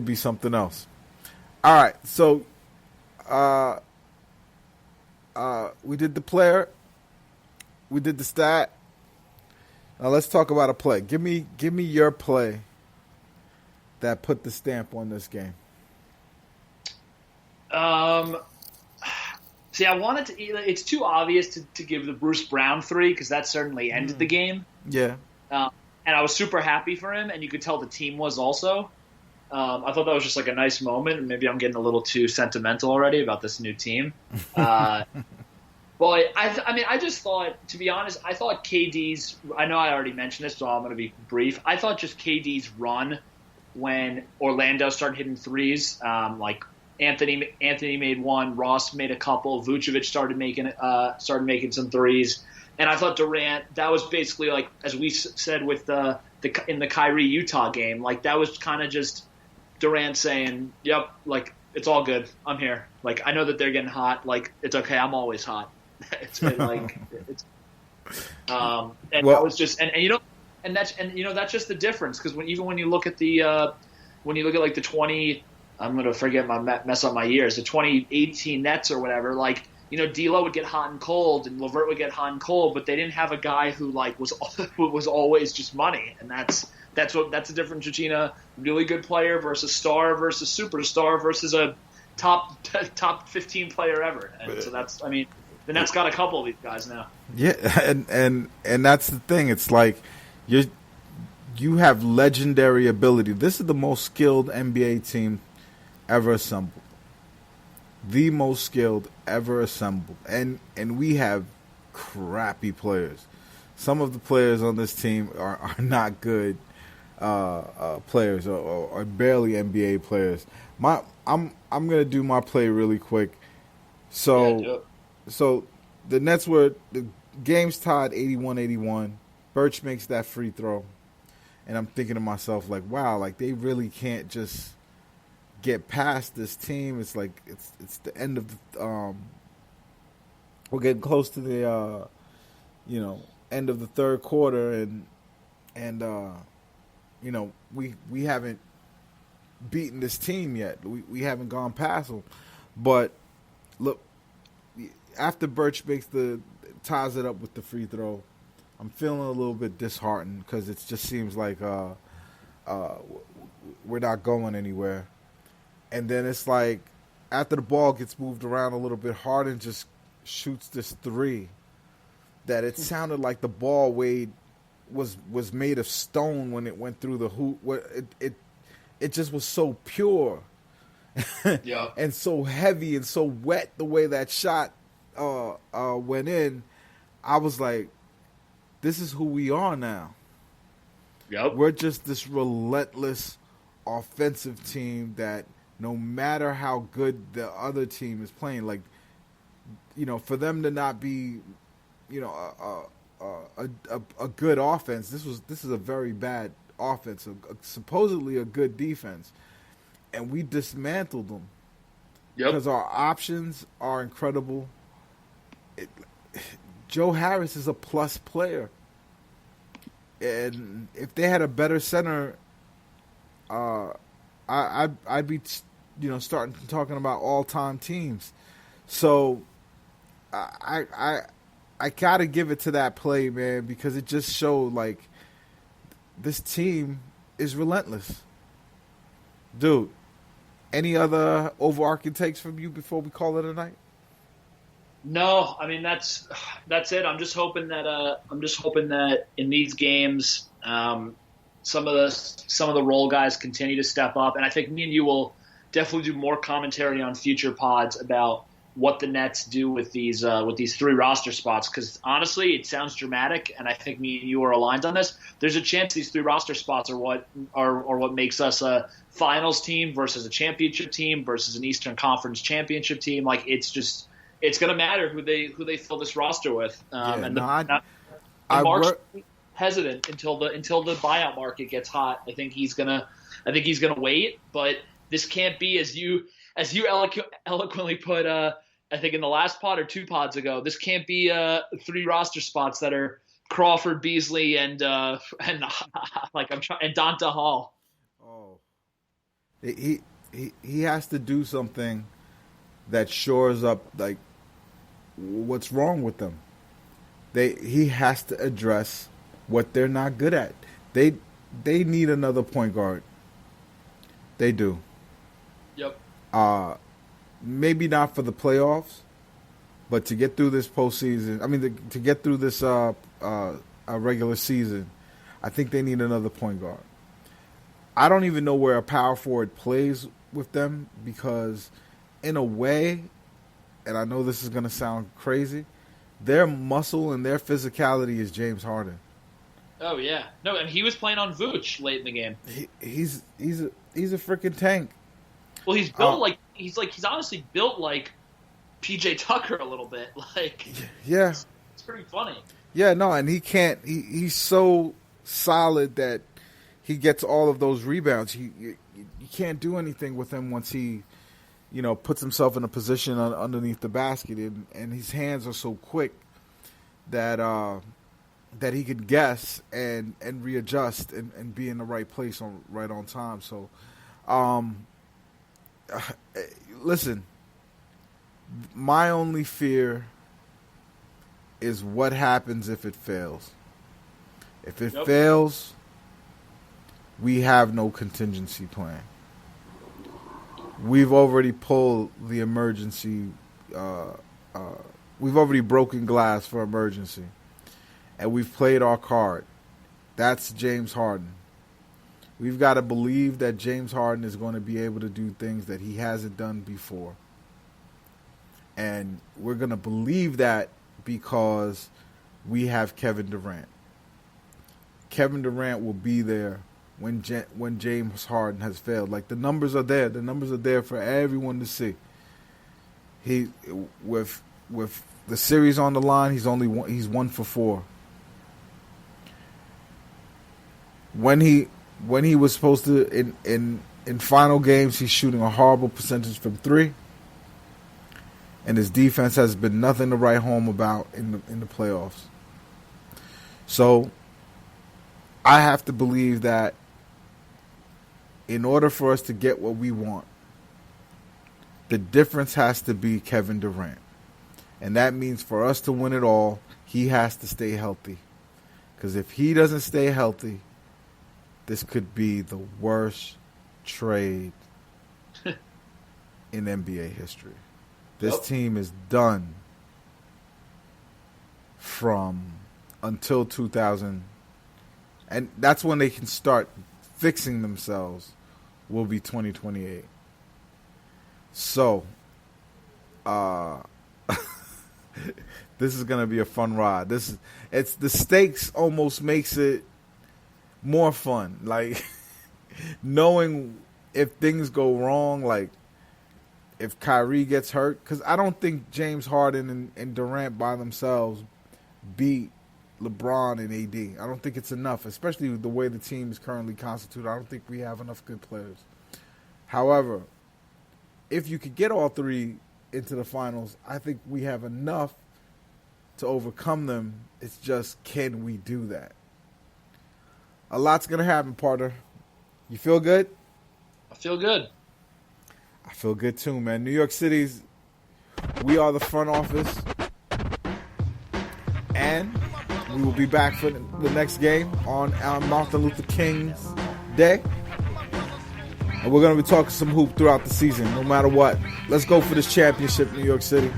be something else. All right, so we did the player, we did the stat. Now let's talk about a play. Give me your play that put the stamp on this game. See, I wanted to. It's too obvious to give the Bruce Brown 3 because that certainly ended the game. Yeah. And I was super happy for him, and you could tell the team was also. I thought that was just like a nice moment. Maybe I'm getting a little too sentimental already about this new team. But I just thought, to be honest, I thought KD's. I know I already mentioned this, so I'm going to be brief. I thought just KD's run when Orlando started hitting threes, like Anthony made one, Ross made a couple, Vucevic started making some threes, and I thought Durant. That was basically like, as we said with in the Kyrie Utah game, like that was kind of just Durant saying, "Yep, like it's all good. I'm here. Like I know that they're getting hot. Like it's okay. I'm always hot." It's been like it's and that was just and that's just the difference, because when you look at like the 20, I'm gonna mess up my years, the 2018 Nets or whatever, like D'Lo would get hot and cold and LeVert would get hot and cold, but they didn't have a guy who like was always just money, and that's the difference between a really good player versus star versus superstar versus a top 15 player ever. And so that's, I mean, the Nets got a couple of these guys now. Yeah, and that's the thing. It's like you have legendary ability. This is the most skilled NBA team ever assembled. The most skilled ever assembled. And we have crappy players. Some of the players on this team are not good players or barely NBA players. I'm gonna do my play really quick. So the Nets the game's tied 81-81. Birch makes that free throw, and I'm thinking to myself like, wow, like they really can't just get past this team. It's like it's the end of the we're getting close to the end of the third quarter, and we haven't beaten this team yet. We haven't gone past them. But look, after Birch ties it up with the free throw, I'm feeling a little bit disheartened because it just seems like we're not going anywhere. And then it's like after the ball gets moved around a little bit, Harden just shoots this three that it sounded like the ball was made of stone when it went through the hoop. It just was so pure, Yeah. and so heavy and so wet the way that shot went in. I was like, this is who we are now. Yep. We're just this relentless offensive team that no matter how good the other team is playing, like, for them to not be, a good offense. This is a very bad offense, supposedly a good defense, and we dismantled them. Yep. Because our options are incredible. Joe Harris is a plus player, and if they had a better center, I'd be starting talking about all-time teams. So I gotta give it to that play, man, because it just showed like this team is relentless. Dude, any other overarching takes from you before we call it a night? No, I mean that's it. I'm just hoping that in these games, some of the role guys continue to step up, and I think me and you will definitely do more commentary on future pods about what the Nets do with these three roster spots, because honestly, it sounds dramatic, and I think me and you are aligned on this. There's a chance these three roster spots are what makes us a finals team versus a championship team versus an Eastern Conference championship team. Like it's going to matter who they fill this roster with. Mark's hesitant until the buyout market gets hot. I think he's gonna wait, but this can't be, as you eloquently put, I think in the last pod or two pods ago, this can't be three roster spots that are Crawford, Beasley, and Donta Hall. Oh, He has to do something that shores up like what's wrong with them. He has to address what they're not good at. They need another point guard. They do. Yep. Maybe not for the playoffs, but to get through this postseason. I mean, to get through this regular season, I think they need another point guard. I don't even know where a power forward plays with them because, in a way, and I know this is going to sound crazy, their muscle and their physicality is James Harden. Oh yeah, no, and he was playing on Vooch late in the game. He's a freaking tank. Well, he's built he's honestly built like PJ Tucker a little bit. Like, yeah, it's pretty funny. Yeah, no, and he can't. He's so solid that he gets all of those rebounds. You can't do anything with him once he, puts himself in a position underneath the basket, and his hands are so quick that he could guess and readjust and be in the right place right on time. So, listen, my only fear is what happens if it fails. If it fails, we have no contingency plan. We've already pulled the emergency. We've already broken glass for emergency. And we've played our card. That's James Harden. We've got to believe that James Harden is going to be able to do things that he hasn't done before. And we're going to believe that because we have Kevin Durant. Kevin Durant will be there when James Harden has failed. Like, the numbers are there. The numbers are there for everyone to see. He with the series on the line, he's 1 for 4. When he was supposed to in final games, he's shooting a horrible percentage from 3. And his defense has been nothing to write home about in the playoffs. So I have to believe that in order for us to get what we want, the difference has to be Kevin Durant. And that means for us to win it all, he has to stay healthy. Because if he doesn't stay healthy, this could be the worst trade in NBA history. This team is done from until 2000. And that's when they can start fixing themselves, will be 2028. So, this is going to be a fun ride. It's the stakes almost makes it more fun. Like, knowing if things go wrong, like if Kyrie gets hurt, because I don't think James Harden and Durant by themselves beat LeBron and AD. I don't think it's enough, especially the way the team is currently constituted. I don't think we have enough good players. However, if you could get all three into the finals, I think we have enough to overcome them. It's just, can we do that? A lot's going to happen, partner. You feel good? I feel good. I feel good too, man. New York City's, we are the front office. And we will be back for the next game on Martin Luther King's Day. And we're going to be talking some hoop throughout the season, no matter what. Let's go for this championship, New York City.